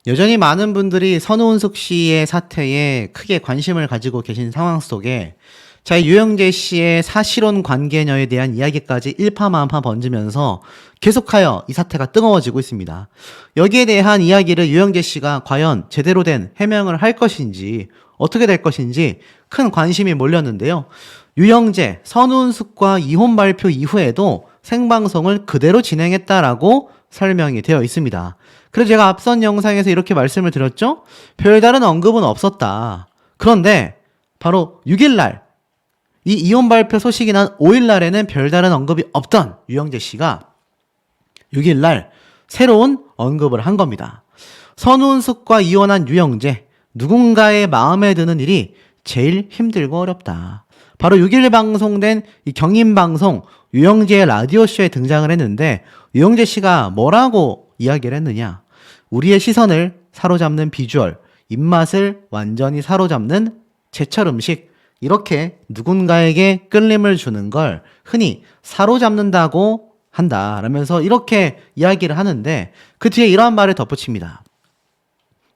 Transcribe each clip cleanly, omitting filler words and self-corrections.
여전히 많은 분들이 선우은숙 씨의 사태에 크게 관심을 가지고 계신 상황 속에 자, 유영재 씨의 사실혼 관계녀에 대한 이야기까지 일파만파 번지면서 계속하여 이 사태가 뜨거워지고 있습니다. 여기에 대한 이야기를 유영재 씨가 과연 제대로 된 해명을 할 것인지 어떻게 될 것인지 큰 관심이 몰렸는데요. 유영재, 선우은숙과 이혼 발표 이후에도 생방송을 그대로 진행했다라고 설명이 되어 있습니다. 그래서 제가 앞선 영상에서 이렇게 말씀을 드렸죠. 별다른 언급은 없었다. 그런데 바로 6일날 이 이혼 발표 소식이 난 5일날에는 별다른 언급이 없던 유영재 씨가 6일날 새로운 언급을 한 겁니다. 선우은숙과 이혼한 유영재, 누군가의 마음에 드는 일이 제일 힘들고 어렵다. 바로 6일 방송된 이 경인방송 유영재의 라디오쇼에 등장을 했는데 유영재 씨가 뭐라고 이야기를 했느냐. 우리의 시선을 사로잡는 비주얼, 입맛을 완전히 사로잡는 제철 음식, 이렇게 누군가에게 끌림을 주는 걸 흔히 사로잡는다고 한다 라면서 이렇게 이야기를 하는데 그 뒤에 이러한 말을 덧붙입니다.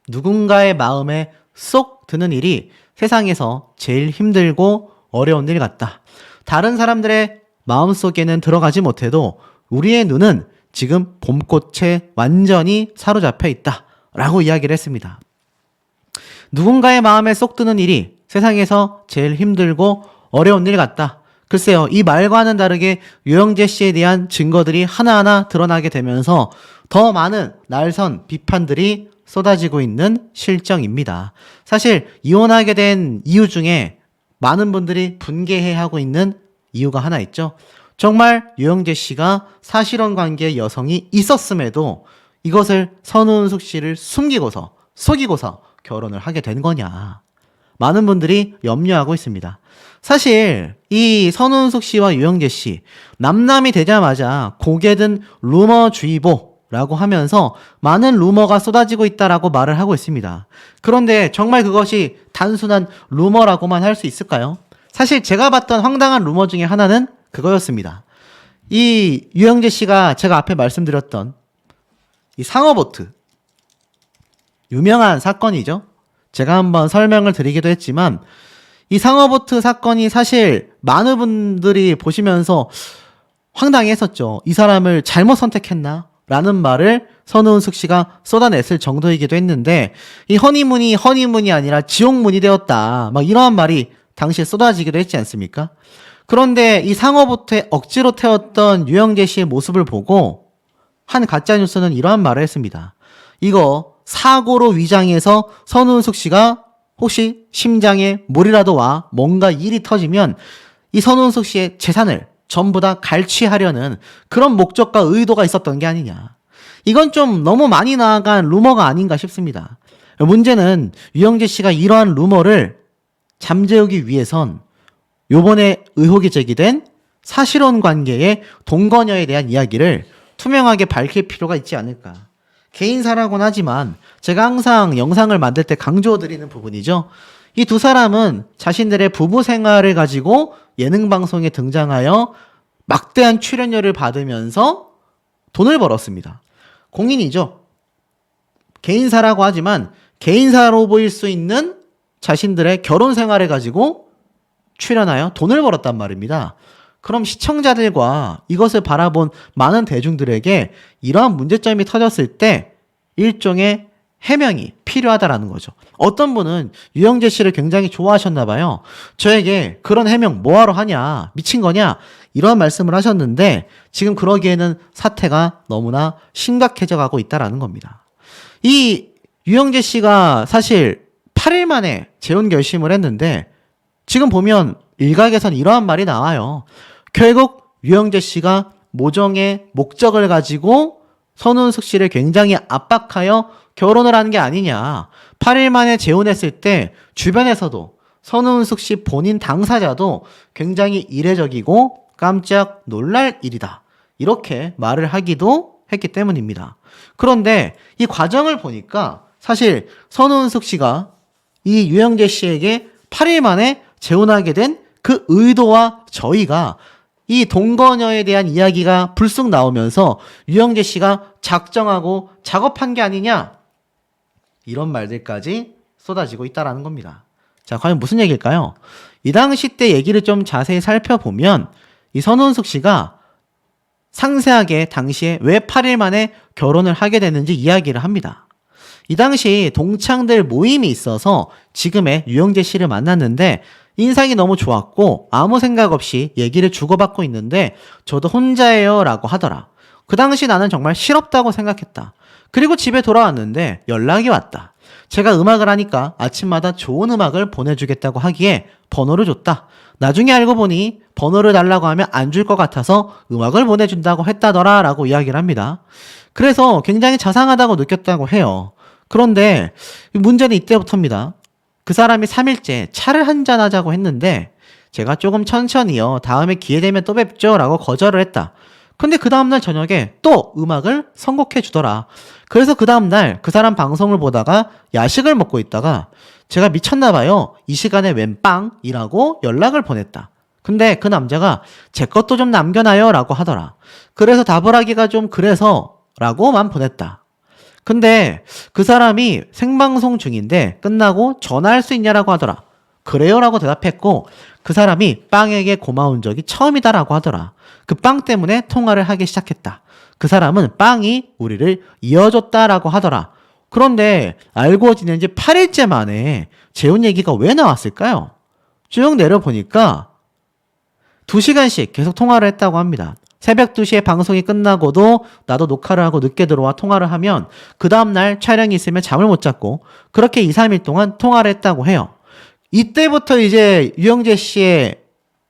누군가의 마음에 쏙 드는 일이 세상에서 제일 힘들고 어려운 일 같다. 다른 사람들의 마음속에는 들어가지 못해도 우리의 눈은 지금 봄꽃에 완전히 사로잡혀 있다 라고 이야기를 했습니다. 누군가의 마음에 쏙 드는 일이 세상에서 제일 힘들고 어려운 일 같다. 글쎄요, 이 말과는 다르게 유영재 씨에 대한 증거들이 하나하나 드러나게 되면서 더 많은 날선 비판들이 쏟아지고 있는 실정입니다. 사실 이혼하게 된 이유 중에 많은 분들이 분개해하고 있는 이유가 하나 있죠. 정말 유영재 씨가 사실혼 관계의 여성이 있었음에도 이것을 선우은숙 씨를 숨기고서 속이고서 결혼을 하게 된 거냐. 많은 분들이 염려하고 있습니다. 사실 이 선우은숙 씨와 유영재 씨 남남이 되자마자 고개 든 루머주의보라고 하면서 많은 루머가 쏟아지고 있다라고 말을 하고 있습니다. 그런데 정말 그것이 단순한 루머라고만 할 수 있을까요? 사실 제가 봤던 황당한 루머 중에 하나는 그거였습니다. 이 유영재 씨가 제가 앞에 말씀드렸던 이 상어보트 유명한 사건이죠. 제가 한번 설명을 드리기도 했지만 이 상어보트 사건이 사실 많은 분들이 보시면서 황당했었죠. 이 사람을 잘못 선택했나? 라는 말을 선우은숙 씨가 쏟아냈을 정도이기도 했는데 이 허니문이 아니라 지옥문이 되었다. 막 이러한 말이 당시에 쏟아지기도 했지 않습니까? 그런데 이 상어보트에 억지로 태웠던 유영재 씨의 모습을 보고 한 가짜뉴스는 이러한 말을 했습니다. 이거 사고로 위장해서 선우은숙 씨가 혹시 심장에 물이라도 와 뭔가 일이 터지면 이 선우은숙 씨의 재산을 전부 다 갈취하려는 그런 목적과 의도가 있었던 게 아니냐. 이건 좀 너무 많이 나아간 루머가 아닌가 싶습니다. 문제는 유영재 씨가 이러한 루머를 잠재우기 위해선 요번에 의혹이 제기된 사실혼 관계의 동거녀에 대한 이야기를 투명하게 밝힐 필요가 있지 않을까. 개인사라고는 하지만 제가 항상 영상을 만들 때 강조드리는 부분이죠. 이 두 사람은 자신들의 부부 생활을 가지고 예능 방송에 등장하여 막대한 출연료를 받으면서 돈을 벌었습니다. 공인이죠. 개인사라고 하지만 개인사로 보일 수 있는 자신들의 결혼 생활을 가지고 출연하여 돈을 벌었단 말입니다. 그럼 시청자들과 이것을 바라본 많은 대중들에게 이러한 문제점이 터졌을 때 일종의 해명이 필요하다라는 거죠. 어떤 분은 유영재 씨를 굉장히 좋아하셨나 봐요. 저에게 그런 해명 뭐하러 하냐, 미친 거냐, 이런 말씀을 하셨는데 지금 그러기에는 사태가 너무나 심각해져 가고 있다라는 겁니다. 이 유영재 씨가 사실 8일 만에 재혼 결심을 했는데 지금 보면 일각에선 이러한 말이 나와요. 결국 유영재 씨가 모종의 목적을 가지고 선우은숙 씨를 굉장히 압박하여 결혼을 한 게 아니냐. 8일 만에 재혼했을 때 주변에서도 선우은숙 씨 본인 당사자도 굉장히 이례적이고 깜짝 놀랄 일이다. 이렇게 말을 하기도 했기 때문입니다. 그런데 이 과정을 보니까 사실 선우은숙 씨가 이 유영재 씨에게 8일 만에 재혼하게 된 그 의도와 저희가 이 동거녀에 대한 이야기가 불쑥 나오면서 유영재 씨가 작정하고 작업한 게 아니냐. 이런 말들까지 쏟아지고 있다라는 겁니다. 자, 과연 무슨 얘기일까요? 이 당시 때 얘기를 좀 자세히 살펴보면 이 선우은숙 씨가 상세하게 당시에 왜 8일 만에 결혼을 하게 됐는지 이야기를 합니다. 이 당시 동창들 모임이 있어서 지금의 유영재 씨를 만났는데 인상이 너무 좋았고 아무 생각 없이 얘기를 주고받고 있는데 저도 혼자예요 라고 하더라. 그 당시 나는 정말 실없다고 생각했다. 그리고 집에 돌아왔는데 연락이 왔다. 제가 음악을 하니까 아침마다 좋은 음악을 보내주겠다고 하기에 번호를 줬다. 나중에 알고 보니 번호를 달라고 하면 안 줄 것 같아서 음악을 보내준다고 했다더라 라고 이야기를 합니다. 그래서 굉장히 자상하다고 느꼈다고 해요. 그런데 문제는 이때부터입니다. 그 사람이 3일째 차를 한잔하자고 했는데 제가 조금 천천히요. 다음에 기회 되면 또 뵙죠 라고 거절을 했다. 근데 그 다음날 저녁에 또 음악을 선곡해 주더라. 그래서 그 다음날 그 사람 방송을 보다가 야식을 먹고 있다가 제가 미쳤나봐요. 이 시간에 웬 빵이라고 연락을 보냈다. 근데 그 남자가 제 것도 좀 남겨놔요 라고 하더라. 그래서 답을 하기가 좀 그래서 라고만 보냈다. 근데 그 사람이 생방송 중인데 끝나고 전화할 수 있냐라고 하더라. 그래요 라고 대답했고 그 사람이 빵에게 고마운 적이 처음이다라고 하더라. 그 빵 때문에 통화를 하기 시작했다. 그 사람은 빵이 우리를 이어줬다라고 하더라. 그런데 알고 지낸 지 8일째 만에 재혼 얘기가 왜 나왔을까요? 쭉 내려보니까 2시간씩 계속 통화를 했다고 합니다. 새벽 2시에 방송이 끝나고도 나도 녹화를 하고 늦게 들어와 통화를 하면 그 다음날 촬영이 있으면 잠을 못 잤고 그렇게 2, 3일 동안 통화를 했다고 해요. 이때부터 이제 유영재 씨의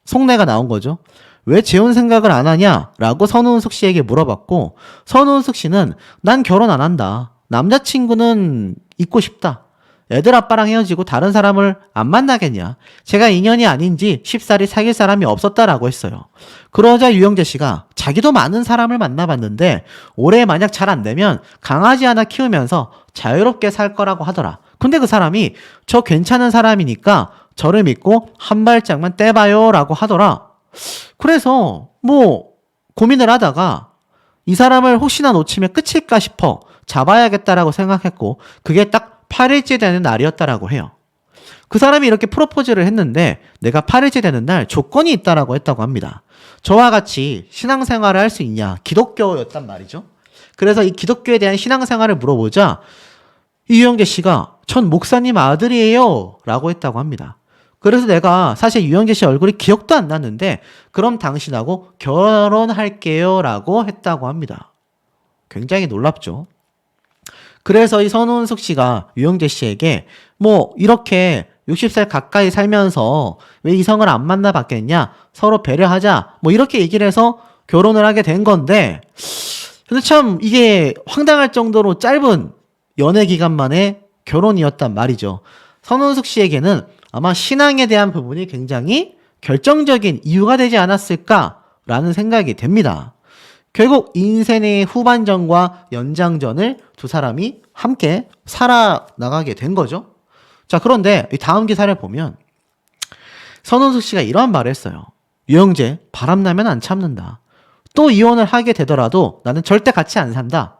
속내가 나온 거죠. 왜 재혼 생각을 안 하냐? 라고 선우은숙 씨에게 물어봤고 선우은숙 씨는 난 결혼 안 한다. 남자친구는 있고 싶다. 애들 아빠랑 헤어지고 다른 사람을 안 만나겠냐? 제가 인연이 아닌지 쉽사리 사귈 사람이 없었다라고 했어요. 그러자 유영재 씨가 자기도 많은 사람을 만나봤는데 올해 만약 잘 안 되면 강아지 하나 키우면서 자유롭게 살 거라고 하더라. 근데 그 사람이 저 괜찮은 사람이니까 저를 믿고 한 발짝만 떼봐요 라고 하더라. 그래서 뭐 고민을 하다가 이 사람을 혹시나 놓치면 끝일까 싶어 잡아야겠다라고 생각했고 그게 딱 8일째 되는 날이었다라고 해요. 그 사람이 이렇게 프로포즈를 했는데 내가 8일째 되는 날 조건이 있다라고 했다고 합니다. 저와 같이 신앙생활을 할 수 있냐? 기독교였단 말이죠. 그래서 이 기독교에 대한 신앙생활을 물어보자 유영재 씨가 전 목사님 아들이에요 라고 했다고 합니다. 그래서 내가 사실 유영재 씨 얼굴이 기억도 안 나는데 그럼 당신하고 결혼할게요 라고 했다고 합니다. 굉장히 놀랍죠. 그래서 이 선우은숙 씨가 유영재 씨에게 뭐 이렇게 60살 가까이 살면서 왜 이성을 안 만나봤겠냐? 서로 배려하자. 뭐 이렇게 얘기를 해서 결혼을 하게 된 건데 근데 참 이게 황당할 정도로 짧은 연애 기간 만에 결혼이었단 말이죠. 선우은숙 씨에게는 아마 신앙에 대한 부분이 굉장히 결정적인 이유가 되지 않았을까라는 생각이 됩니다. 결국 인생의 후반전과 연장전을 두 사람이 함께 살아나가게 된 거죠. 자, 그런데 다음 기사를 보면 선우은숙 씨가 이런 말을 했어요. 유영재, 바람나면 안 참는다. 또 이혼을 하게 되더라도 나는 절대 같이 안 산다.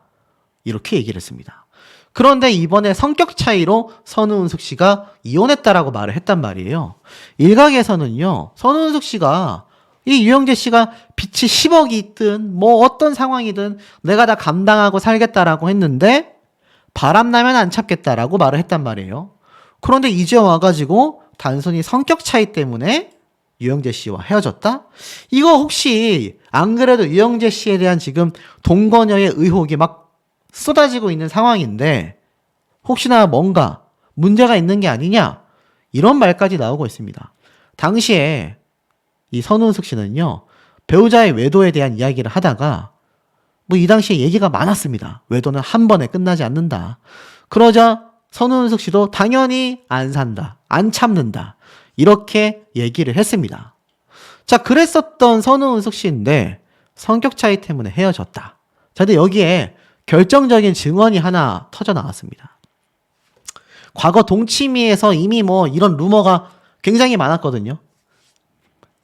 이렇게 얘기를 했습니다. 그런데 이번에 성격 차이로 선우은숙 씨가 이혼했다라고 말을 했단 말이에요. 일각에서는요, 선우은숙 씨가 이 유영재 씨가 빚이 10억이 있든 뭐 어떤 상황이든 내가 다 감당하고 살겠다라고 했는데 바람나면 안 참겠다라고 말을 했단 말이에요. 그런데 이제 와가지고 단순히 성격 차이 때문에 유영재 씨와 헤어졌다? 이거 혹시 안 그래도 유영재 씨에 대한 지금 동거녀의 의혹이 막 쏟아지고 있는 상황인데 혹시나 뭔가 문제가 있는 게 아니냐? 이런 말까지 나오고 있습니다. 당시에 이 선우은숙 씨는요, 배우자의 외도에 대한 이야기를 하다가 뭐 이 당시에 얘기가 많았습니다. 외도는 한 번에 끝나지 않는다. 그러자 선우은숙 씨도 당연히 안 산다. 안 참는다. 이렇게 얘기를 했습니다. 자, 그랬었던 선우은숙 씨인데 성격 차이 때문에 헤어졌다. 자, 근데 여기에 결정적인 증언이 하나 터져 나왔습니다. 과거 동치미에서 이미 뭐 이런 루머가 굉장히 많았거든요.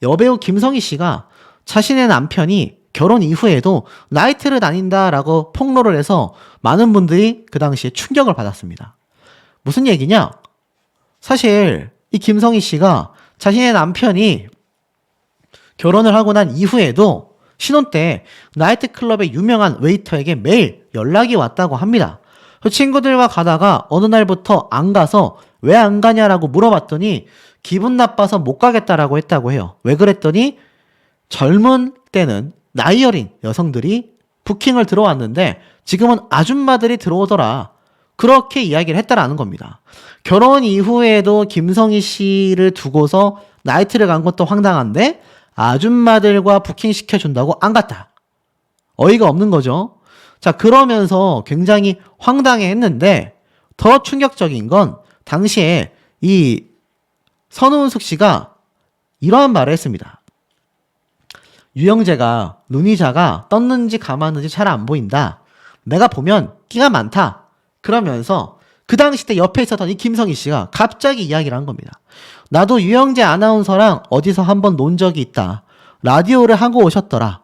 여배우 김성희 씨가 자신의 남편이 결혼 이후에도 나이트를 다닌다라고 폭로를 해서 많은 분들이 그 당시에 충격을 받았습니다. 무슨 얘기냐? 사실 이 김성희 씨가 자신의 남편이 결혼을 하고 난 이후에도 신혼 때 나이트클럽의 유명한 웨이터에게 매일 연락이 왔다고 합니다. 그 친구들과 가다가 어느 날부터 안 가서 왜 안 가냐라고 물어봤더니 기분 나빠서 못 가겠다라고 했다고 해요. 왜 그랬더니 젊은 때는 나이 어린 여성들이 부킹을 들어왔는데 지금은 아줌마들이 들어오더라. 그렇게 이야기를 했다라는 겁니다. 결혼 이후에도 김성희 씨를 두고서 나이트를 간 것도 황당한데 아줌마들과 부킹 시켜준다고 안 갔다. 어이가 없는 거죠. 자, 그러면서 굉장히 황당해 했는데 더 충격적인 건 당시에 이 선우은숙 씨가 이러한 말을 했습니다. 유영재가 눈이 작아 떴는지 감았는지 잘 안 보인다. 내가 보면 끼가 많다. 그러면서 그 당시 때 옆에 있었던 이 김성희 씨가 갑자기 이야기를 한 겁니다. 나도 유영재 아나운서랑 어디서 한번 논 적이 있다. 라디오를 하고 오셨더라.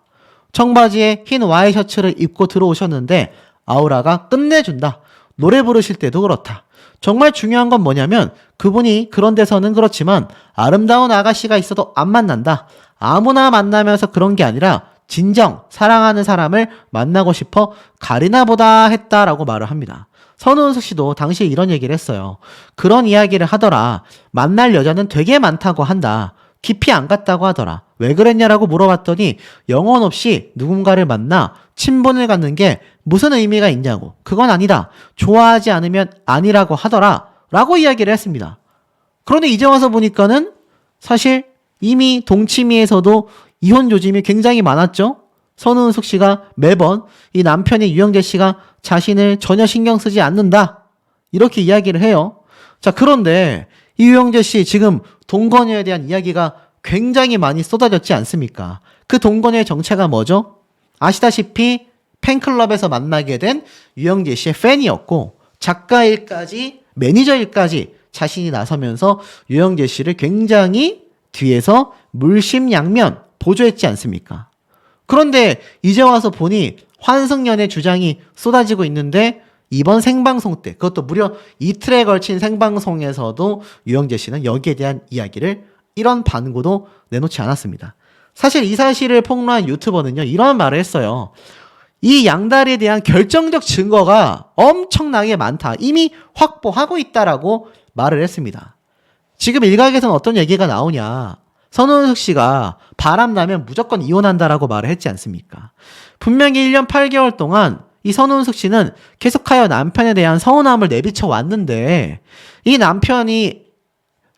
청바지에 흰 와이셔츠를 입고 들어오셨는데 아우라가 끝내준다. 노래 부르실 때도 그렇다. 정말 중요한 건 뭐냐면 그분이 그런 데서는 그렇지만 아름다운 아가씨가 있어도 안 만난다. 아무나 만나면서 그런 게 아니라 진정 사랑하는 사람을 만나고 싶어 가리나 보다 했다라고 말을 합니다. 선우은숙 씨도 당시에 이런 얘기를 했어요. 그런 이야기를 하더라. 만날 여자는 되게 많다고 한다. 깊이 안 갔다고 하더라. 왜 그랬냐라고 물어봤더니 영혼 없이 누군가를 만나 친분을 갖는 게 무슨 의미가 있냐고. 그건 아니다. 좋아하지 않으면 아니라고 하더라. 라고 이야기를 했습니다. 그런데 이제 와서 보니까는 사실 이미 동치미에서도 이혼 조짐이 굉장히 많았죠. 선우은숙 씨가 매번 이 남편이 유영재 씨가 자신을 전혀 신경 쓰지 않는다. 이렇게 이야기를 해요. 자, 그런데 이 유영재 씨 지금 동거녀에 대한 이야기가 굉장히 많이 쏟아졌지 않습니까? 그 동거녀의 정체가 뭐죠? 아시다시피 팬클럽에서 만나게 된 유영재 씨의 팬이었고 작가 일까지 매니저 일까지 자신이 나서면서 유영재 씨를 굉장히 뒤에서 물심양면 보조했지 않습니까? 그런데 이제 와서 보니 환승연의 주장이 쏟아지고 있는데 이번 생방송 때 그것도 무려 이틀에 걸친 생방송에서도 유영재 씨는 여기에 대한 이야기를 이런 반구도 내놓지 않았습니다. 사실 이 사실을 폭로한 유튜버는요 이런 말을 했어요. 이 양다리에 대한 결정적 증거가 엄청나게 많다. 이미 확보하고 있다라고 말을 했습니다. 지금 일각에서는 어떤 얘기가 나오냐. 선우은숙 씨가 바람나면 무조건 이혼한다라고 말을 했지 않습니까? 분명히 1년 8개월 동안 이 선우은숙 씨는 계속하여 남편에 대한 서운함을 내비쳐 왔는데 이 남편이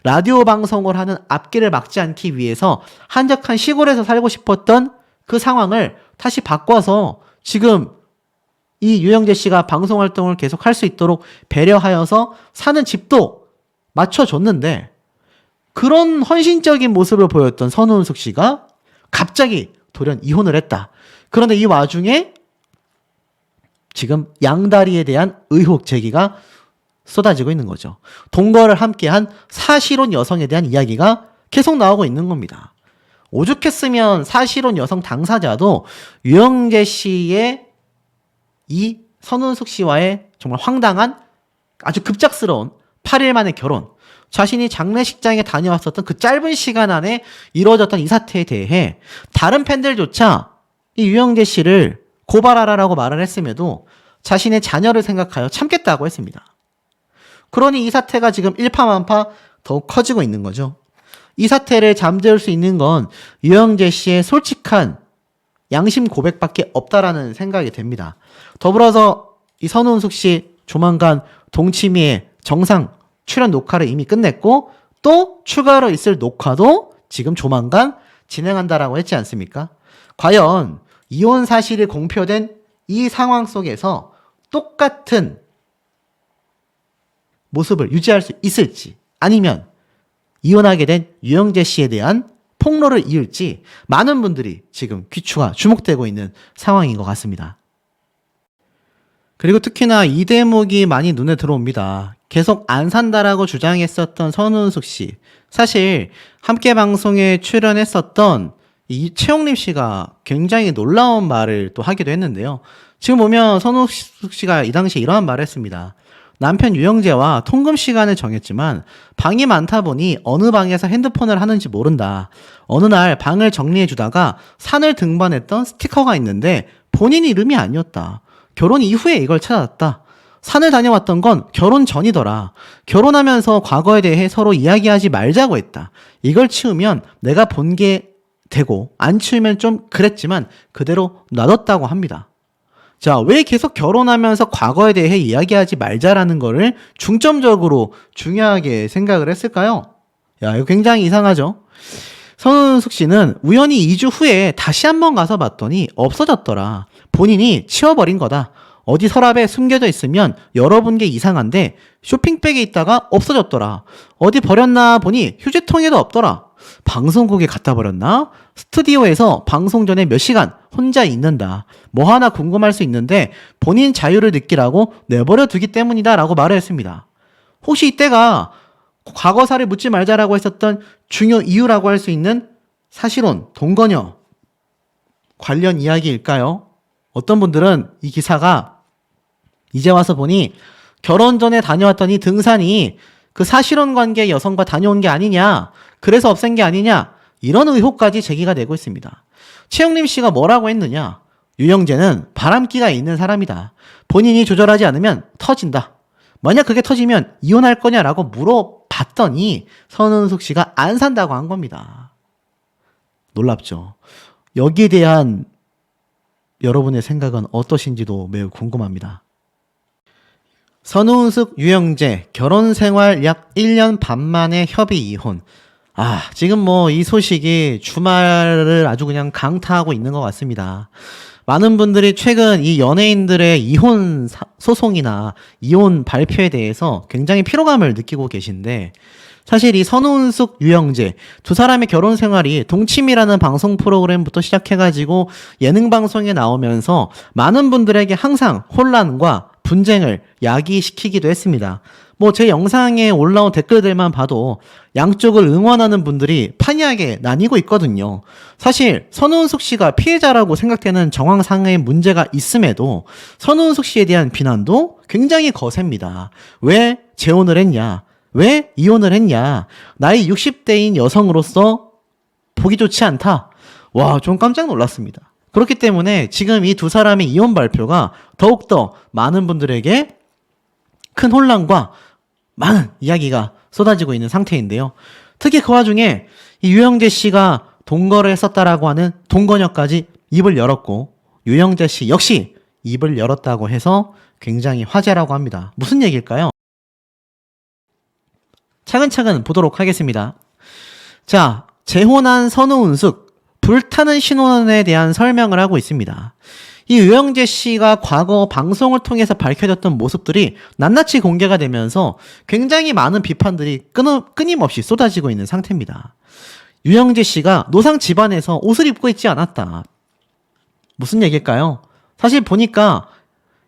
라디오 방송을 하는 앞길을 막지 않기 위해서 한적한 시골에서 살고 싶었던 그 상황을 다시 바꿔서 지금 이 유영재 씨가 방송 활동을 계속 할 수 있도록 배려하여서 사는 집도 맞춰줬는데 그런 헌신적인 모습을 보였던 선우은숙 씨가 갑자기 돌연 이혼을 했다. 그런데 이 와중에 지금 양다리에 대한 의혹 제기가 쏟아지고 있는 거죠. 동거를 함께한 사실혼 여성에 대한 이야기가 계속 나오고 있는 겁니다. 오죽했으면 사실혼 여성 당사자도 유영재 씨의 이 선우은숙 씨와의 정말 황당한 아주 급작스러운 8일 만의 결혼, 자신이 장례식장에 다녀왔었던 그 짧은 시간 안에 이루어졌던 이 사태에 대해 다른 팬들조차 이 유영재 씨를 고발하라라고 말을 했음에도 자신의 자녀를 생각하여 참겠다고 했습니다. 그러니 이 사태가 지금 일파만파 더욱 커지고 있는 거죠. 이 사태를 잠재울 수 있는 건 유영재 씨의 솔직한 양심 고백밖에 없다라는 생각이 됩니다. 더불어서 이 선우은숙 씨 조만간 동치미의 정상 출연 녹화를 이미 끝냈고 또 추가로 있을 녹화도 지금 조만간 진행한다라고 했지 않습니까? 과연 이혼 사실이 공표된 이 상황 속에서 똑같은 모습을 유지할 수 있을지 아니면 이혼하게 된 유영재 씨에 대한 폭로를 이을지 많은 분들이 지금 귀추가 주목되고 있는 상황인 것 같습니다. 그리고 특히나 이 대목이 많이 눈에 들어옵니다. 계속 안 산다라고 주장했었던 선우은숙 씨. 사실 함께 방송에 출연했었던 이 최영림 씨가 굉장히 놀라운 말을 또 하기도 했는데요. 지금 보면 선우은숙 씨가 이 당시에 이러한 말을 했습니다. 남편 유영재와 통금 시간을 정했지만 방이 많다 보니 어느 방에서 핸드폰을 하는지 모른다. 어느 날 방을 정리해 주다가 산을 등반했던 스티커가 있는데 본인 이름이 아니었다. 결혼 이후에 이걸 찾았다. 산을 다녀왔던 건 결혼 전이더라. 결혼하면서 과거에 대해 서로 이야기하지 말자고 했다. 이걸 치우면 내가 본 게 되고 안 치우면 좀 그랬지만 그대로 놔뒀다고 합니다. 자, 왜 계속 결혼하면서 과거에 대해 이야기하지 말자라는 거를 중점적으로 중요하게 생각을 했을까요? 야, 이거 굉장히 이상하죠? 선은숙 씨는 우연히 2주 후에 다시 한번 가서 봤더니 없어졌더라. 본인이 치워버린 거다. 어디 서랍에 숨겨져 있으면 열어본 게 이상한데 쇼핑백에 있다가 없어졌더라. 어디 버렸나 보니 휴지통에도 없더라. 방송국에 갖다 버렸나? 스튜디오에서 방송 전에 몇 시간 혼자 있는다. 뭐 하나 궁금할 수 있는데 본인 자유를 느끼라고 내버려 두기 때문이다 라고 말을 했습니다. 혹시 이때가 과거사를 묻지 말자라고 했었던 중요 이유라고 할 수 있는 사실혼, 동거녀 관련 이야기일까요? 어떤 분들은 이 기사가 이제 와서 보니 결혼 전에 다녀왔더니 등산이 그 사실혼 관계 여성과 다녀온 게 아니냐, 그래서 없앤 게 아니냐, 이런 의혹까지 제기가 되고 있습니다. 최영림 씨가 뭐라고 했느냐? 유영재는 바람기가 있는 사람이다. 본인이 조절하지 않으면 터진다. 만약 그게 터지면 이혼할 거냐라고 물어봤더니 선은숙 씨가 안 산다고 한 겁니다. 놀랍죠? 여기에 대한 여러분의 생각은 어떠신지도 매우 궁금합니다. 선우은숙, 유영재 결혼 생활 약 1년 반 만에 협의 이혼. 지금 뭐 이 소식이 주말을 아주 그냥 강타하고 있는 것 같습니다. 많은 분들이 최근 이 연예인들의 이혼 소송이나 이혼 발표에 대해서 굉장히 피로감을 느끼고 계신데, 사실 이 선우은숙, 유영재 두 사람의 결혼 생활이 동침이라는 방송 프로그램부터 시작해가지고 예능 방송에 나오면서 많은 분들에게 항상 혼란과 분쟁을 야기시키기도 했습니다. 뭐 제 영상에 올라온 댓글들만 봐도 양쪽을 응원하는 분들이 판이하게 나뉘고 있거든요. 사실 선우은숙 씨가 피해자라고 생각되는 정황상의 문제가 있음에도 선우은숙 씨에 대한 비난도 굉장히 거셉니다. 왜 재혼을 했냐? 왜 이혼을 했냐? 나이 60대인 여성으로서 보기 좋지 않다. 와, 좀 깜짝 놀랐습니다. 그렇기 때문에 지금 이 두 사람의 이혼 발표가 더욱더 많은 분들에게 큰 혼란과 많은 이야기가 쏟아지고 있는 상태인데요. 특히 그 와중에 이 유영재 씨가 동거를 했었다라고 하는 동거녀까지 입을 열었고, 유영재 씨 역시 입을 열었다고 해서 굉장히 화제라고 합니다. 무슨 얘기일까요? 차근차근 보도록 하겠습니다. 자, 재혼한 선우은숙, 불타는 신혼에 대한 설명을 하고 있습니다. 이 유영재 씨가 과거 방송을 통해서 밝혀졌던 모습들이 낱낱이 공개가 되면서 굉장히 많은 비판들이 끊임없이 쏟아지고 있는 상태입니다. 유영재 씨가 노상 집안에서 옷을 입고 있지 않았다. 무슨 얘기일까요? 사실 보니까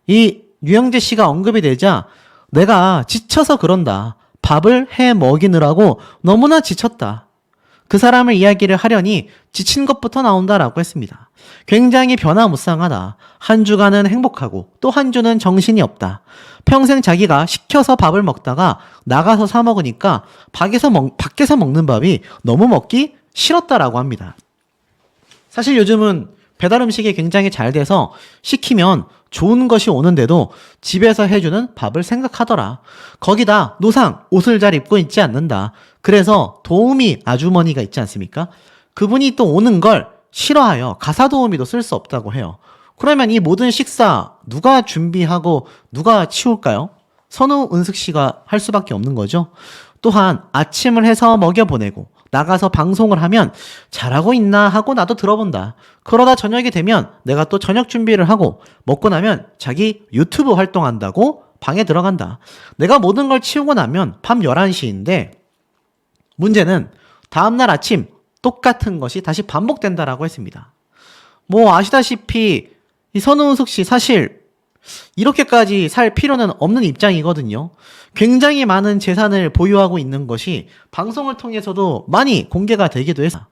이 유영재 씨가 언급이 되자 내가 지쳐서 그런다. 밥을 해 먹이느라고 너무나 지쳤다. 그 사람을 이야기를 하려니 지친 것부터 나온다라고 했습니다. 굉장히 변화무쌍하다. 한 주간은 행복하고 또 한 주는 정신이 없다. 평생 자기가 시켜서 밥을 먹다가 나가서 사 먹으니까 밖에서 먹는 밥이 너무 먹기 싫었다라고 합니다. 사실 요즘은 배달 음식이 굉장히 잘 돼서 시키면 좋은 것이 오는데도 집에서 해주는 밥을 생각하더라. 거기다 노상 옷을 잘 입고 있지 않는다. 그래서 도우미 아주머니가 있지 않습니까? 그분이 또 오는 걸 싫어하여 가사 도우미도 쓸 수 없다고 해요. 그러면 이 모든 식사 누가 준비하고 누가 치울까요? 선우은숙 씨가 할 수밖에 없는 거죠. 또한 아침을 해서 먹여보내고 나가서 방송을 하면 잘하고 있나 하고 나도 들어본다. 그러다 저녁이 되면 내가 또 저녁 준비를 하고 먹고 나면 자기 유튜브 활동한다고 방에 들어간다. 내가 모든 걸 치우고 나면 밤 11시인데 문제는 다음날 아침 똑같은 것이 다시 반복된다라고 했습니다. 뭐 아시다시피 이 선우은숙 씨 사실 이렇게까지 살 필요는 없는 입장이거든요. 굉장히 많은 재산을 보유하고 있는 것이 방송을 통해서도 많이 공개가 되기도 해서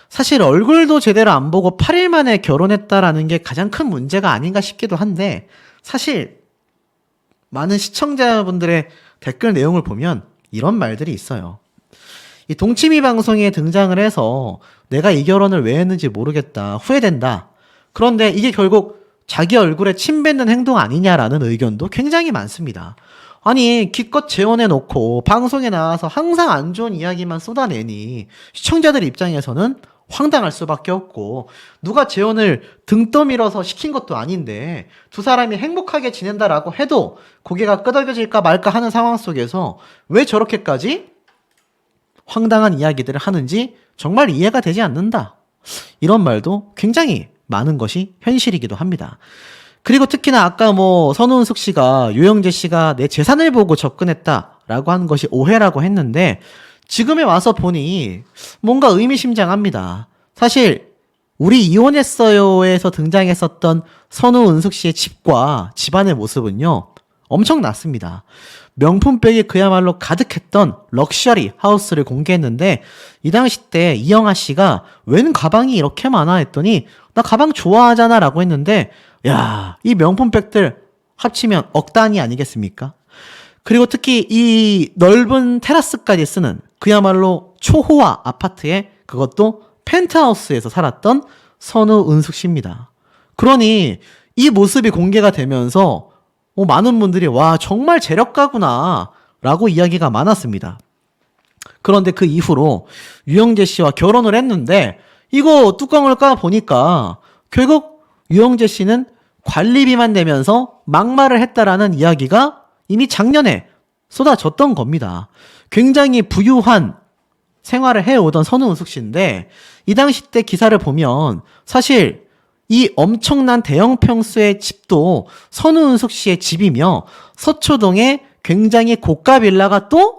사실 얼굴도 제대로 안 보고 8일 만에 결혼했다라는 게 가장 큰 문제가 아닌가 싶기도 한데, 사실 많은 시청자분들의 댓글 내용을 보면 이런 말들이 있어요. 이 동치미 방송에 등장을 해서 내가 이 결혼을 왜 했는지 모르겠다, 후회된다. 그런데 이게 결국 자기 얼굴에 침 뱉는 행동 아니냐라는 의견도 굉장히 많습니다. 아니, 기껏 재혼해놓고 방송에 나와서 항상 안 좋은 이야기만 쏟아내니 시청자들 입장에서는 황당할 수밖에 없고, 누가 재혼을 등 떠밀어서 시킨 것도 아닌데 두 사람이 행복하게 지낸다라고 해도 고개가 끄덕여질까 말까 하는 상황 속에서 왜 저렇게까지 황당한 이야기들을 하는지 정말 이해가 되지 않는다. 이런 말도 굉장히 많은 것이 현실이기도 합니다. 그리고 특히나 아까 선우은숙 씨가 유영재 씨가 내 재산을 보고 접근했다라고 하는 것이 오해라고 했는데, 지금에 와서 보니 뭔가 의미심장합니다. 사실 우리 이혼했어요에서 등장했었던 선우은숙 씨의 집과 집안의 모습은요, 엄청났습니다. 명품백이 그야말로 가득했던 럭셔리 하우스를 공개했는데, 이 당시 때 이영하 씨가 웬 가방이 이렇게 많아 했더니 나 가방 좋아하잖아 라고 했는데, 야, 이 명품백들 합치면 억 단위 아니겠습니까? 그리고 특히 이 넓은 테라스까지 쓰는 그야말로 초호화 아파트에, 그것도 펜트하우스에서 살았던 선우은숙 씨입니다. 그러니 이 모습이 공개가 되면서 많은 분들이 와, 정말 재력가구나 라고 이야기가 많았습니다. 그런데 그 이후로 유영재 씨와 결혼을 했는데, 이거 뚜껑을 까보니까 결국 유영재 씨는 관리비만 내면서 막말을 했다라는 이야기가 이미 작년에 쏟아졌던 겁니다. 굉장히 부유한 생활을 해오던 선우은숙 씨인데, 이 당시 때 기사를 보면 사실 이 엄청난 대형 평수의 집도 선우은숙 씨의 집이며 서초동에 굉장히 고가 빌라가 또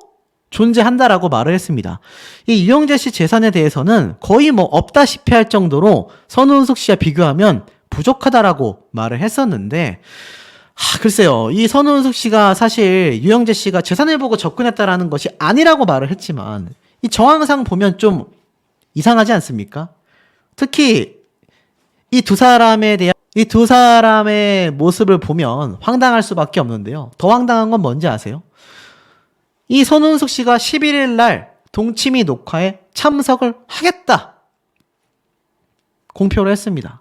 존재한다라고 말을 했습니다. 이 유영재 씨 재산에 대해서는 거의 없다시피 할 정도로 선우은숙 씨와 비교하면 부족하다라고 말을 했었는데, 글쎄요. 이 선우은숙 씨가 사실 유영재 씨가 재산을 보고 접근했다라는 것이 아니라고 말을 했지만, 이 정황상 보면 좀 이상하지 않습니까? 특히 이 두 사람의 모습을 보면 황당할 수밖에 없는데요. 더 황당한 건 뭔지 아세요? 이 선우은숙 씨가 11일 날 동치미 녹화에 참석을 하겠다 공표를 했습니다.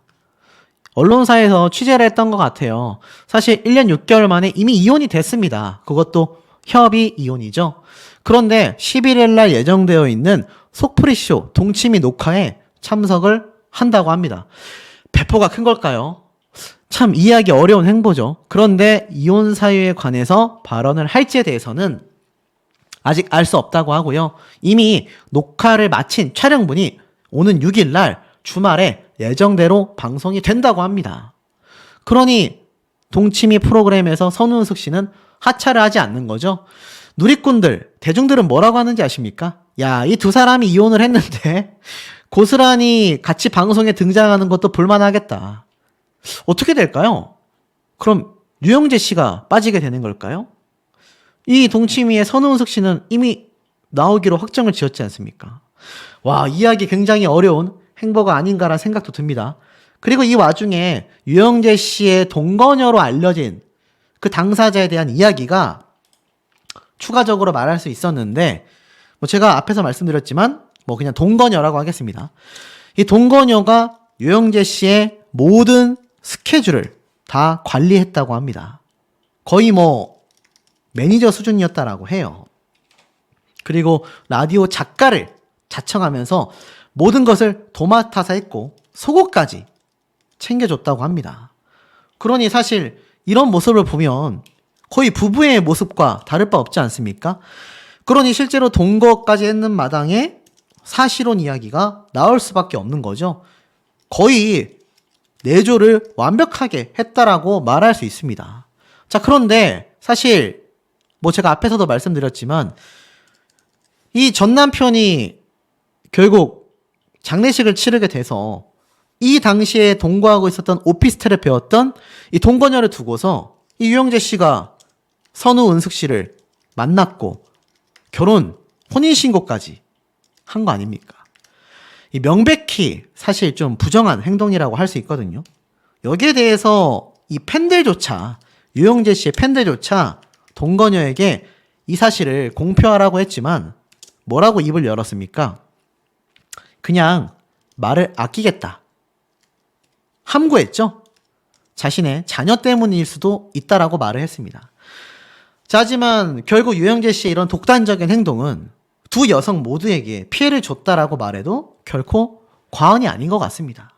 언론사에서 취재를 했던 것 같아요. 사실 1년 6개월 만에 이미 이혼이 됐습니다. 그것도 협의 이혼이죠. 그런데 11일 날 예정되어 있는 속풀이쇼 동치미 녹화에 참석을 한다고 합니다. 배포가 큰 걸까요? 참 이해하기 어려운 행보죠. 그런데 이혼 사유에 관해서 발언을 할지에 대해서는 아직 알 수 없다고 하고요. 이미 녹화를 마친 촬영분이 오는 6일 날 주말에 예정대로 방송이 된다고 합니다. 그러니 동치미 프로그램에서 선우은숙 씨는 하차를 하지 않는 거죠. 누리꾼들, 대중들은 뭐라고 하는지 아십니까? 야, 이 두 사람이 이혼을 했는데 고스란히 같이 방송에 등장하는 것도 볼만하겠다. 어떻게 될까요? 그럼 유영재 씨가 빠지게 되는 걸까요? 이 동치미의 선우은숙 씨는 이미 나오기로 확정을 지었지 않습니까? 와, 이해하기 굉장히 어려운 행보가 아닌가라는 생각도 듭니다. 그리고 이 와중에 유영재 씨의 동거녀로 알려진 그 당사자에 대한 이야기가 추가적으로 말할 수 있었는데, 제가 앞에서 말씀드렸지만 그냥 동거녀라고 하겠습니다. 이 동거녀가 유영재 씨의 모든 스케줄을 다 관리했다고 합니다. 거의 매니저 수준이었다라고 해요. 그리고 라디오 작가를 자청하면서 모든 것을 도맡아서 했고 속옷까지 챙겨줬다고 합니다. 그러니 사실 이런 모습을 보면 거의 부부의 모습과 다를 바 없지 않습니까? 그러니 실제로 동거까지 했는 마당에 사실혼 이야기가 나올 수밖에 없는 거죠. 거의 내조를 완벽하게 했다라고 말할 수 있습니다. 자, 그런데 사실 제가 앞에서도 말씀드렸지만 이 전 남편이 결국 장례식을 치르게 돼서 이 당시에 동거하고 있었던 오피스텔에 배웠던 이 동거녀를 두고서 이 유영재 씨가 선우은숙 씨를 만났고 결혼, 혼인신고까지 한 거 아닙니까? 이 명백히 사실 좀 부정한 행동이라고 할 수 있거든요. 여기에 대해서 이 팬들조차, 유영재 씨의 팬들조차 동거녀에게 이 사실을 공표하라고 했지만 뭐라고 입을 열었습니까? 그냥 말을 아끼겠다. 함구했죠? 자신의 자녀 때문일 수도 있다라고 말을 했습니다. 자, 하지만 결국 유영재 씨의 이런 독단적인 행동은 두 여성 모두에게 피해를 줬다라고 말해도 결코 과언이 아닌 것 같습니다.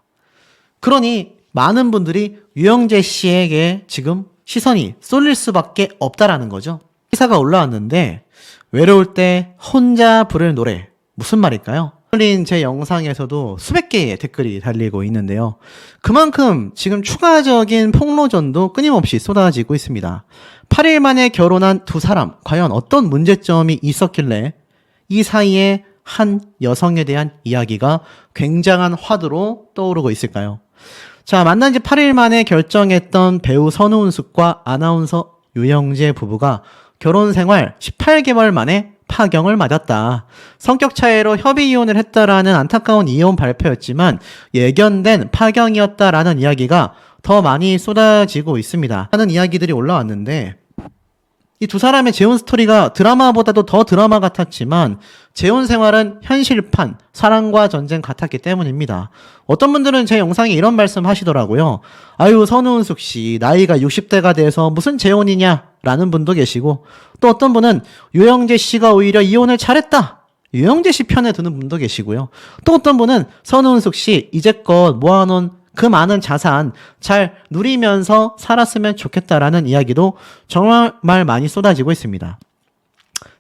그러니 많은 분들이 유영재 씨에게 지금 시선이 쏠릴 수밖에 없다라는 거죠. 기사가 올라왔는데 외로울 때 혼자 부를 노래 무슨 말일까요? 올린 제 영상에서도 수백 개의 댓글이 달리고 있는데요. 그만큼 지금 추가적인 폭로전도 끊임없이 쏟아지고 있습니다. 8일 만에 결혼한 두 사람, 과연 어떤 문제점이 있었길래 이 사이에 한 여성에 대한 이야기가 굉장한 화두로 떠오르고 있을까요? 자, 만난 지 8일 만에 결정했던 배우 선우은숙과 아나운서 유영재 부부가 결혼 생활 18개월 만에 파경을 맞았다. 성격 차이로 협의 이혼을 했다라는 안타까운 이혼 발표였지만 예견된 파경이었다라는 이야기가 더 많이 쏟아지고 있습니다. 하는 이야기들이 올라왔는데 이 두 사람의 재혼 스토리가 드라마보다도 더 드라마 같았지만 재혼 생활은 현실판, 사랑과 전쟁 같았기 때문입니다. 어떤 분들은 제 영상에 이런 말씀 하시더라고요. 아유, 선우은숙 씨 나이가 60대가 돼서 무슨 재혼이냐 라는 분도 계시고, 또 어떤 분은 유영재 씨가 오히려 이혼을 잘했다, 유영재 씨 편에 드는 분도 계시고요. 또 어떤 분은 선우은숙 씨 이제껏 모아놓은 그 많은 자산 잘 누리면서 살았으면 좋겠다라는 이야기도 정말 많이 쏟아지고 있습니다.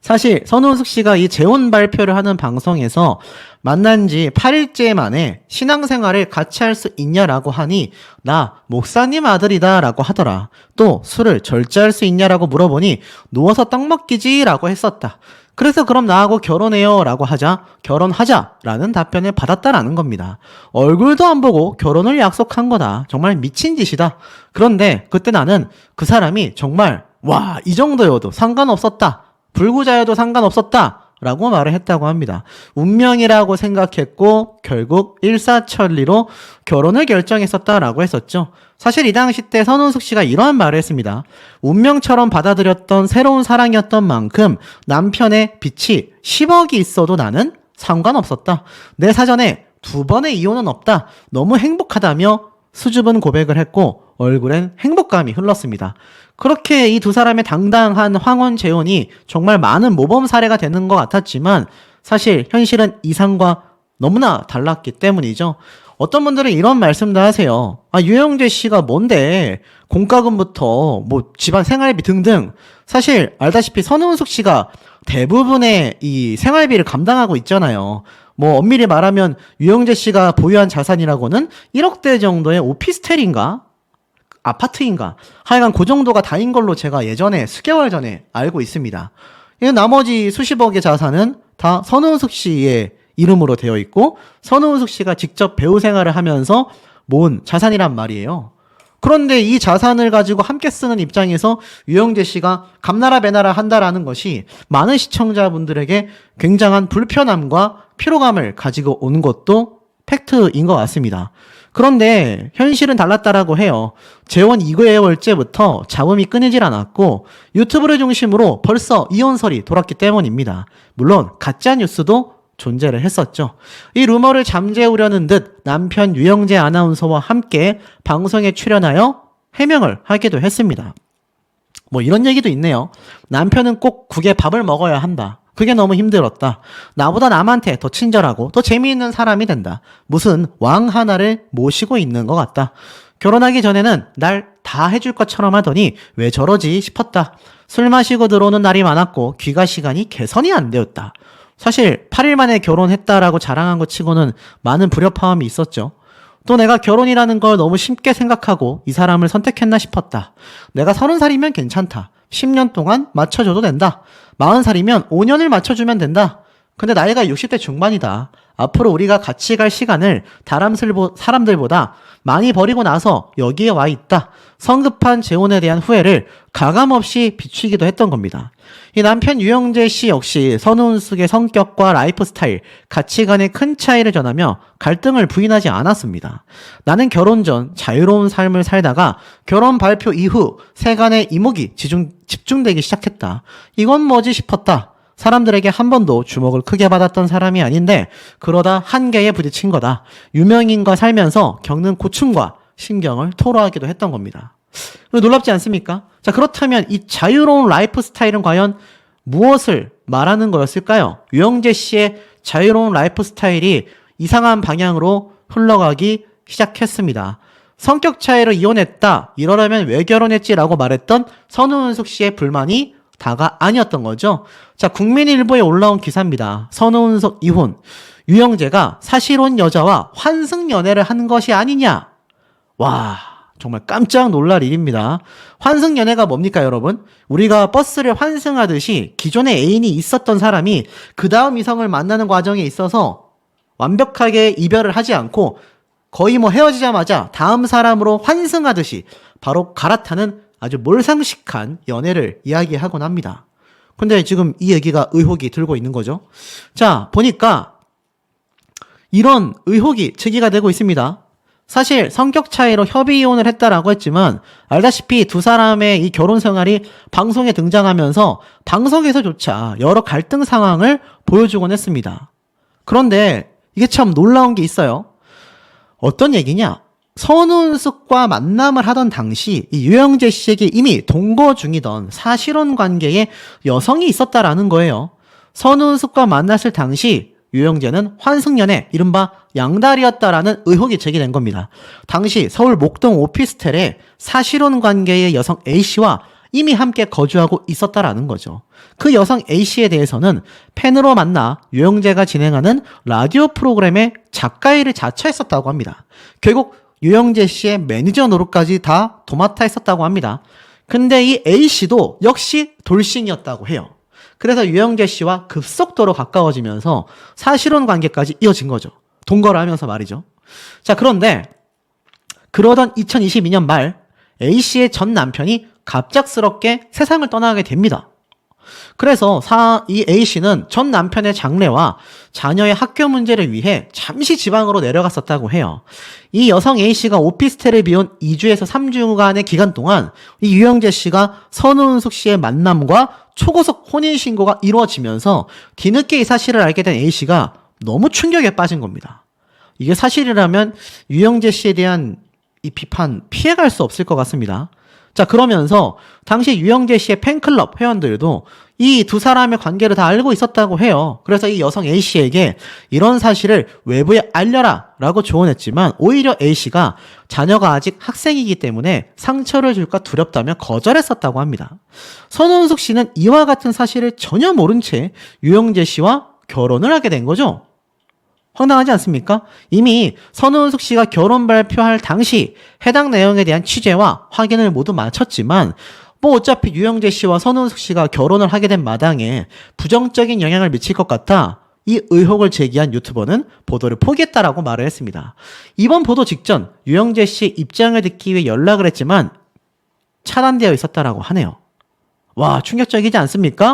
사실 선우은숙 씨가 이 재혼 발표를 하는 방송에서 만난 지 8일째 만에 신앙생활을 같이 할 수 있냐라고 하니 나 목사님 아들이다 라고 하더라. 또 술을 절제할 수 있냐라고 물어보니 누워서 떡 먹기지 라고 했었다. 그래서 그럼 나하고 결혼해요 라고 하자 결혼하자 라는 답변을 받았다라는 겁니다. 얼굴도 안 보고 결혼을 약속한 거다. 정말 미친 짓이다. 그런데 그때 나는 그 사람이 정말 와, 이 정도여도 상관없었다, 불구자여도 상관없었다 라고 말을 했다고 합니다. 운명이라고 생각했고 결국 일사천리로 결혼을 결정했었다라고 했었죠. 사실 이 당시 때 선우은숙 씨가 이러한 말을 했습니다. 운명처럼 받아들였던 새로운 사랑이었던 만큼 남편의 빚이 10억이 있어도 나는 상관없었다. 내 사전에 2번의 이혼은 없다. 너무 행복하다며 수줍은 고백을 했고 얼굴엔 행복감이 흘렀습니다. 그렇게 이 두 사람의 당당한 황혼 재혼이 정말 많은 모범 사례가 되는 것 같았지만 사실 현실은 이상과 너무나 달랐기 때문이죠. 어떤 분들은 이런 말씀도 하세요. 아, 유영재 씨가 뭔데 공과금부터 뭐 집안 생활비 등등, 사실 알다시피 선우은숙 씨가 대부분의 이 생활비를 감당하고 있잖아요. 뭐 엄밀히 말하면 유영재 씨가 보유한 자산이라고는 1억대 정도의 오피스텔인가 아파트인가 하여간 그 정도가 다인 걸로 제가 예전에 수개월 전에 알고 있습니다. 나머지 수십억의 자산은 다 선우은숙 씨의 이름으로 되어 있고 선우은숙 씨가 직접 배우 생활을 하면서 모은 자산이란 말이에요. 그런데 이 자산을 가지고 함께 쓰는 입장에서 유영재 씨가 감나라 배나라 한다라는 것이 많은 시청자분들에게 굉장한 불편함과 피로감을 가지고 온 것도 팩트인 것 같습니다. 그런데 현실은 달랐다라고 해요. 재혼 2개월째부터 잡음이 끊이질 않았고 유튜브를 중심으로 벌써 이혼설이 돌았기 때문입니다. 물론 가짜뉴스도 존재를 했었죠. 이 루머를 잠재우려는 듯 남편 유영재 아나운서와 함께 방송에 출연하여 해명을 하기도 했습니다. 뭐 이런 얘기도 있네요. 남편은 꼭 국에 밥을 먹어야 한다. 그게 너무 힘들었다. 나보다 남한테 더 친절하고 더 재미있는 사람이 된다. 무슨 왕 하나를 모시고 있는 것 같다. 결혼하기 전에는 날 다 해줄 것처럼 하더니 왜 저러지 싶었다. 술 마시고 들어오는 날이 많았고 귀가 시간이 개선이 안 되었다. 사실 8일 만에 결혼했다라고 자랑한 것 치고는 많은 불협화음이 있었죠. 또 내가 결혼이라는 걸 너무 쉽게 생각하고 이 사람을 선택했나 싶었다. 내가 30살이면 괜찮다. 10년 동안 맞춰줘도 된다. 40살이면 5년을 맞춰주면 된다. 근데 나이가 60대 중반이다. 앞으로 우리가 같이 갈 시간을 다른 사람들보다 많이 버리고 나서 여기에 와 있다. 성급한 재혼에 대한 후회를 가감없이 비추기도 했던 겁니다. 이 남편 유영재 씨 역시 선우은숙의 성격과 라이프 스타일, 가치관의 큰 차이를 전하며 갈등을 부인하지 않았습니다. 나는 결혼 전 자유로운 삶을 살다가 결혼 발표 이후 세간의 이목이 집중되기 시작했다. 이건 뭐지 싶었다. 사람들에게 한 번도 주목을 크게 받았던 사람이 아닌데 그러다 한계에 부딪힌 거다. 유명인과 살면서 겪는 고충과 신경을 토로하기도 했던 겁니다. 놀랍지 않습니까? 자, 그렇다면 이 자유로운 라이프 스타일은 과연 무엇을 말하는 거였을까요? 유영재 씨의 자유로운 라이프 스타일이 이상한 방향으로 흘러가기 시작했습니다. 성격 차이로 이혼했다. 이러려면 왜 결혼했지라고 말했던 선우은숙 씨의 불만이 다가 아니었던 거죠. 자, 국민일보에 올라온 기사입니다. 선우은숙 이혼. 유영재가 사실혼 여자와 환승연애를 한 것이 아니냐. 와, 정말 깜짝 놀랄 일입니다. 환승연애가 뭡니까, 여러분? 우리가 버스를 환승하듯이 기존에 애인이 있었던 사람이 그 다음 이성을 만나는 과정에 있어서 완벽하게 이별을 하지 않고 거의 뭐 헤어지자마자 다음 사람으로 환승하듯이 바로 갈아타는 아주 몰상식한 연애를 이야기하곤 합니다. 근데 지금 이 얘기가 의혹이 들고 있는 거죠. 자, 보니까 이런 의혹이 제기가 되고 있습니다. 사실 성격 차이로 협의 이혼을 했다라고 했지만 알다시피 두 사람의 이 결혼 생활이 방송에 등장하면서 방송에서조차 여러 갈등 상황을 보여주곤 했습니다. 그런데 이게 참 놀라운 게 있어요. 어떤 얘기냐? 선우은숙과 만남을 하던 당시 이 유영재 씨에게 이미 동거 중이던 사실혼 관계에 여성이 있었다라는 거예요. 선우은숙과 만났을 당시 유영재는 환승연애, 이른바 양다리였다라는 의혹이 제기된 겁니다. 당시 서울 목동 오피스텔에 사실혼 관계의 여성 A씨와 이미 함께 거주하고 있었다라는 거죠. 그 여성 A씨에 대해서는 팬으로 만나 유영재가 진행하는 라디오 프로그램의 작가일을 자처했었다고 합니다. 결국 유영재 씨의 매니저 노릇까지 다 도맡아 했었다고 합니다. 근데 이 A씨도 역시 돌싱이었다고 해요. 그래서 유영재 씨와 급속도로 가까워지면서 사실혼 관계까지 이어진 거죠. 동거를 하면서 말이죠. 자, 그런데 그러던 2022년 말 A씨의 전 남편이 갑작스럽게 세상을 떠나게 됩니다. 그래서 이 A씨는 전 남편의 장래와 자녀의 학교 문제를 위해 잠시 지방으로 내려갔었다고 해요. 이 여성 A씨가 오피스텔을 비운 2주에서 3주간의 기간 동안 이 유영재 씨가 선우은숙 씨의 만남과 초고속 혼인신고가 이루어지면서 뒤늦게 이 사실을 알게 된 A씨가 너무 충격에 빠진 겁니다. 이게 사실이라면 유영재 씨에 대한 이 비판 피해갈 수 없을 것 같습니다. 자, 그러면서 당시 유영재 씨의 팬클럽 회원들도 이 두 사람의 관계를 다 알고 있었다고 해요. 그래서 이 여성 A씨에게 이런 사실을 외부에 알려라 라고 조언했지만 오히려 A씨가 자녀가 아직 학생이기 때문에 상처를 줄까 두렵다며 거절했었다고 합니다. 선우은숙 씨는 이와 같은 사실을 전혀 모른 채 유영재 씨와 결혼을 하게 된 거죠. 황당하지 않습니까? 이미 선우은숙 씨가 결혼 발표할 당시 해당 내용에 대한 취재와 확인을 모두 마쳤지만 뭐 어차피 유영재 씨와 선우은숙 씨가 결혼을 하게 된 마당에 부정적인 영향을 미칠 것 같아 이 의혹을 제기한 유튜버는 보도를 포기했다라고 말을 했습니다. 이번 보도 직전 유영재 씨 입장을 듣기 위해 연락을 했지만 차단되어 있었다라고 하네요. 와, 충격적이지 않습니까?